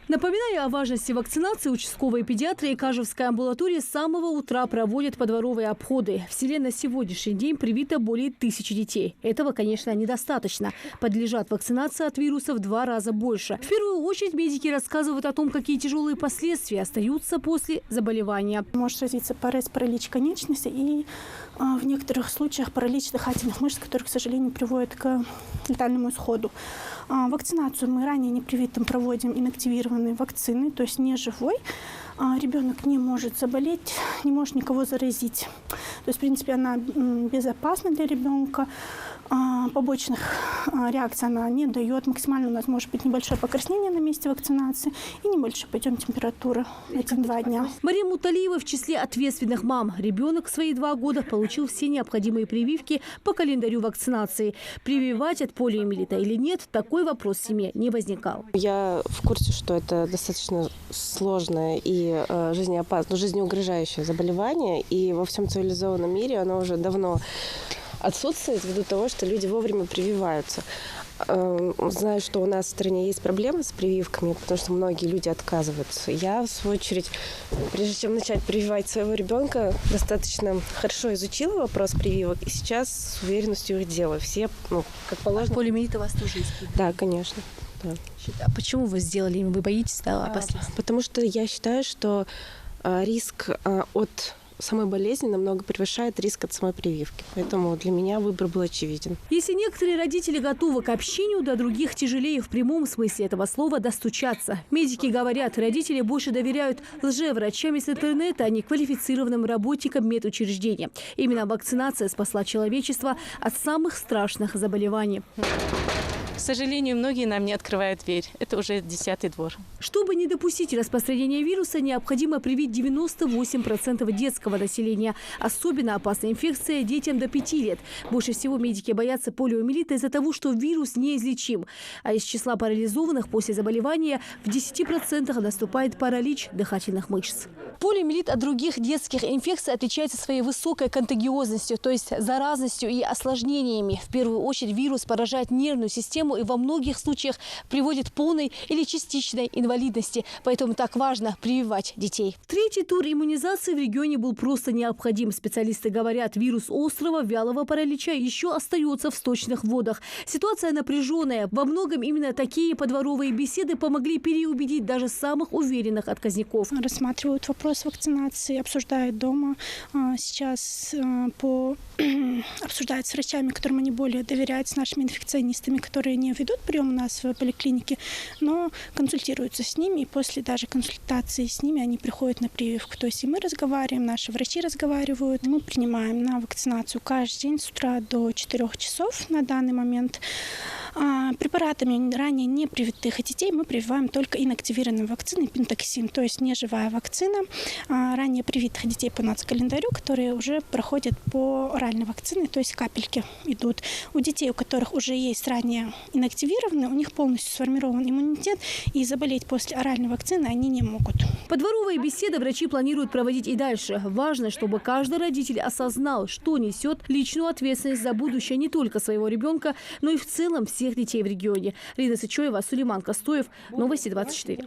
Напоминая о важности вакцинации, участковые педиатры и Кажевская амбулатория с самого утра проводят подворовые обходы. В селе на сегодняшний день привито более 1000 детей. Этого, конечно, недостаточно. Подлежат вакцинации от вируса в 2 раза больше. В первую очередь медики рассказывают о том, какие тяжелые последствия остаются после заболевания. Может развиться паралич конечности и в некоторых случаях паралич дыхательных мышц, который, к сожалению, приводит к летальному исходу. Вакцинацию мы ранее непривитым проводим инактивированной вакцины, то есть не живой. Ребенок не может заболеть, не может никого заразить. То есть, в принципе, она безопасна для ребенка. Побочных реакций она не дает. Максимально у нас может быть небольшое покраснение на месте вакцинации и небольшой подъем температуры 1-2 дня. Мария Муталиева в числе ответственных мам. Ребенок в свои 2 года получил все необходимые прививки по календарю вакцинации. Прививать от полиомиелита или нет, такой вопрос в семье не возникал. Я в курсе, что это достаточно сложное и жизнеугрожающее заболевание. И во всем цивилизованном мире оно уже давно отсутствует ввиду того, что люди вовремя прививаются. Знаю, что у нас в стране есть проблемы с прививками, потому что многие люди отказываются. Я, в свою очередь, прежде чем начать прививать своего ребенка, достаточно хорошо изучила вопрос прививок и сейчас с уверенностью их делаю. Все, как положено. Полиомиелит у вас тоже есть? Да, конечно. Да. А почему вы сделали? Вы боитесь последствий? Потому что я считаю, что риск от самой болезни намного превышает риск от самой прививки. Поэтому для меня выбор был очевиден. Если некоторые родители готовы к общению, до других тяжелее в прямом смысле этого слова достучаться. Медики говорят, родители больше доверяют лжеврачам из интернета, а не квалифицированным работникам медучреждения. Именно вакцинация спасла человечество от самых страшных заболеваний. К сожалению, многие нам не открывают дверь. Это уже 10-й двор. Чтобы не допустить распространения вируса, необходимо привить 98% детского населения. Особенно опасна инфекция детям до 5 лет. Больше всего медики боятся полиомиелита из-за того, что вирус неизлечим. А из числа парализованных после заболевания в 10% наступает паралич дыхательных мышц. Полиомиелит от других детских инфекций отличается своей высокой контагиозностью, то есть заразностью и осложнениями. В первую очередь вирус поражает нервную систему и во многих случаях приводит к полной или частичной инвалидности. Поэтому так важно прививать детей. 3-й тур иммунизации в регионе был просто необходим. Специалисты говорят, вирус острого вялого паралича еще остается в сточных водах. Ситуация напряженная. Во многом именно такие подворовые беседы помогли переубедить даже самых уверенных отказников. Рассматривают вопрос вакцинации, обсуждают дома. Сейчас обсуждают с врачами, которым они более доверяют, с нашими инфекционистами, которые не ведут прием у нас в поликлинике, но консультируются с ними, и после даже консультации с ними они приходят на прививку. То есть и мы разговариваем, наши врачи разговаривают. Мы принимаем на вакцинацию каждый день с утра до 4 часов на данный момент. Препаратами ранее не привитых детей мы прививаем только инактивированной вакциной пентоксин, то есть неживая вакцина. Ранее привитых детей по нацкалендарю, которые уже проходят по оральной вакцине, то есть капельки идут. У детей, у которых уже есть ранее инактивированные, у них полностью сформирован иммунитет, и заболеть после оральной вакцины они не могут. Подворовые беседы врачи планируют проводить и дальше. Важно, чтобы каждый родитель осознал, что несет личную ответственность за будущее не только своего ребенка, но и в целом всех детей в регионе. Лина Сычоева, Сулейман Костоев, Новости 24.